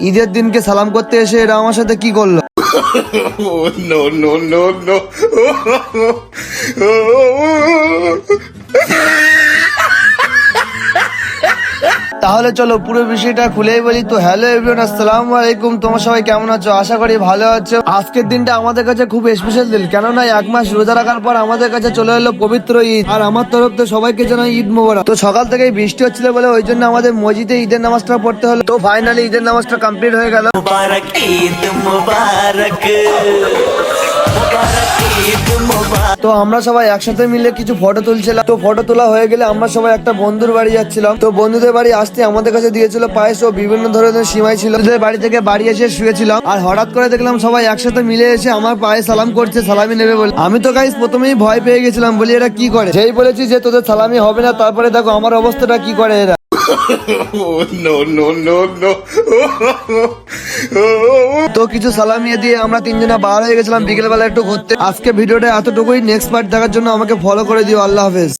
ঈদের দিনকে সালাম করতে এসে এরা আমার সাথে কি করলো? Oh, no, no, no, no. তাহলে চলো পুরো বিষয়টা খুলেই বলি। তো হ্যালো এভরিওয়ান, আসসালামু আলাইকুম। তোমরা সবাই কেমন আছো? আশা করি ভালো আছো। আজকের দিনটা আমাদের কাছে খুব স্পেশাল দিন, কেননা 1 মাস রোজা রাখার পর আমাদের কাছে চলে এলো পবিত্র ঈদ। আর আমার তরফ থেকে সবাইকে জানাই ঈদ মোবারক। তো সকাল থেকেই বৃষ্টি হচ্ছিল বলে ওই জন্য আমাদের মসজিদে ঈদের নামাজটা পড়তে হলো। তো ফাইনালি ঈদের নামাজটা কমপ্লিট হয়ে গেল। मुबारक ईद मुबारक मुबारक ईद मुबारक। তো আমরা সবাই একসাথে মিলে কিছু ফটো তুলছিলাম। তো ফটো তোলা হয়ে গেলে আমরা সবাই একটা বন্ধুর বাড়ি যাচ্ছিলাম। তো বন্ধুদের বাড়ি আসতে আমাদের কাছে দিয়েছিল পায়েস ও বিভিন্ন ধরনের সিমাই ছিল। ওদের বাড়ি থেকে বাড়ি এসে শুয়েছিলাম, আর হঠাৎ করে দেখলাম সবাই একসাথে মিলে এসে আমার পায়ে সালাম করছে, সালামি নেবে বলে। আমি তো গাইস প্রথমেই ভয় পেয়ে গেছিলাম, বলি এরা কি করে। যেই বলেছি যে তোদের সালামি হবে না, তারপরে দেখো আমার অবস্থাটা কি করে এরা। Oh, no, no, no, no. তো কিছু সালামিয়ে দিয়ে আমরা তিনজনা বার হয়ে গেছিলাম বিকেল বেলা একটু ঘুরতে। আজকে ভিডিওটা এতটুকুই। নেক্সট পার্ট দেখার জন্য আমাকে ফলো করে দিও। আল্লাহ হাফেজ।